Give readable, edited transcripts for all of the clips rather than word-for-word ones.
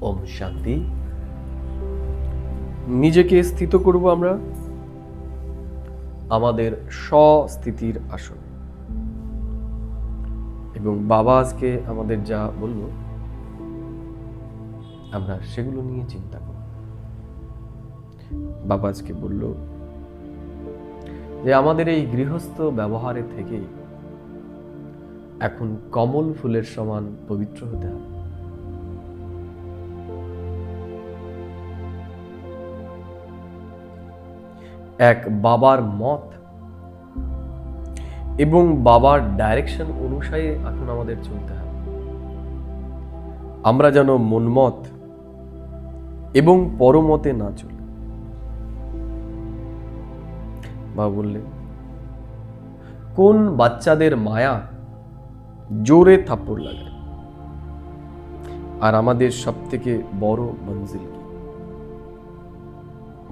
ওম শান্তি। নিজেকে স্থিত করব আমরা আমাদের স্বস্থিতির আসনে, এবং বাবা আজকে আমাদের যা বলল আমরা সেগুলো নিয়ে চিন্তা করব। বাবা আজকে বলল যে আমাদের এই গৃহস্থ ব্যবহারে থেকে এখন কমল ফুলের সমান পবিত্র হতে হবে। এক বাবার মত এবং বাবার ডাইরেকশন অনুসারে এখন আমাদের চলতে হবে। আমরা যেন মনমত এবং পরমতে না চলি। বাবা বললেন, কোন বাচ্চাদের মায়া জোরে থাপ্পড় লাগায়, আর আমাদের সব থেকে বড় মঞ্জিল কি?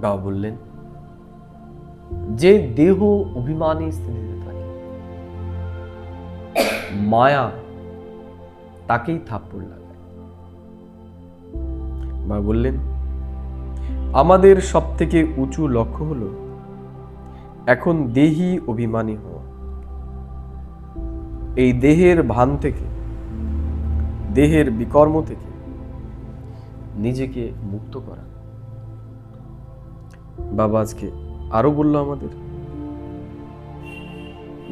বাবা বললেন, যে দেহ অভিমানী স্থিতিতে থাকে, মায়া তাকেই থাপ্পড় লাগায়। বাবা বললেন, আমাদের সব থেকে উঁচু লক্ষ্য হলো এখন দেহি অভিমানী হওয়া। এই দেহের ভান থেকে, দেহের বিকর্ম থেকে নিজেকে মুক্ত করা। বাবা আজকে আরো বলল আমাদের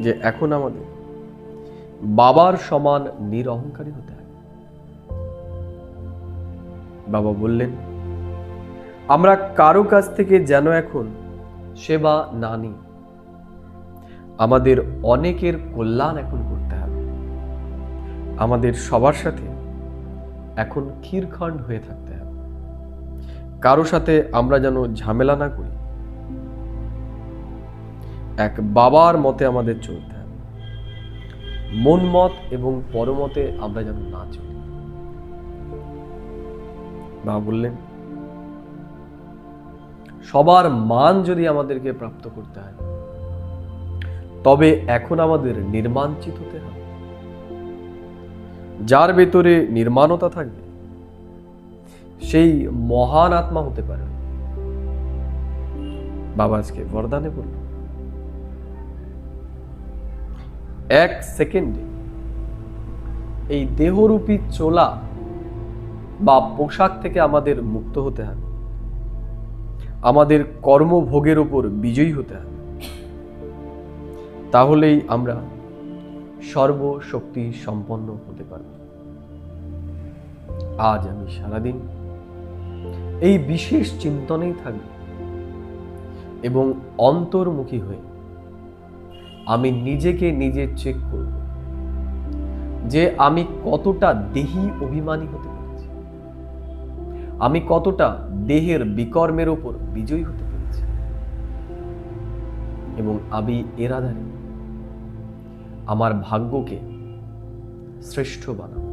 যে এখন আমাদের বাবার সমান নিরহংকারী হতে হবে। বাবা বললেন, আমরা কারো কাছ থেকে যেন এখন সেবা না নিই। আমাদের অনেকের কল্যাণ এখন করতে হবে। আমাদের সবার সাথে এখন ক্ষীরখণ্ড হয়ে থাকতে হবে। কারো সাথে আমরা যেন ঝামেলা না করি। এক বাবার মতে আমাদের চলতে হবে। মন মত এবং পরমতে আমরা যেন না চলি। বাবা বললেন, সবার মান যদি আমাদেরকে প্রাপ্ত করতে হয়, তবে এখন আমাদের নির্মাণচিত হতে হবে। যার ভেতরে নির্মাণতা থাকবে সেই মহান আত্মা হতে পারে। বাবা আজকে বরদানে বলল, এক সেকেন্ডে এই দেহরূপী চোলা বা পোশাক থেকে আমাদের মুক্ত হতে হবে। আমাদের কর্মভোগের উপর বিজয়ী হতে হবে। তাহলেই আমরা সর্বশক্তি সম্পন্ন হতে পারব। আজ আমি সারাদিন এই বিশেষ চিন্তনেই থাকব এবং অন্তর্মুখী হয়ে আমি নিজেকে নিজে চেক করব যে আমি কতটা দেহি অভিমানী হতে পেরেছি, আমি কতটা দেহের বিকর্মের উপর বিজয়ী হতে পেরেছি, এবং আমি এর আধারে আমার ভাগ্যকে শ্রেষ্ঠ বানাবো।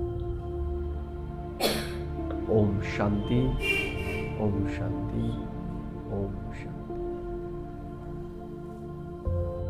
ওম শান্তি, ওম শান্তি, ওম শান্তি।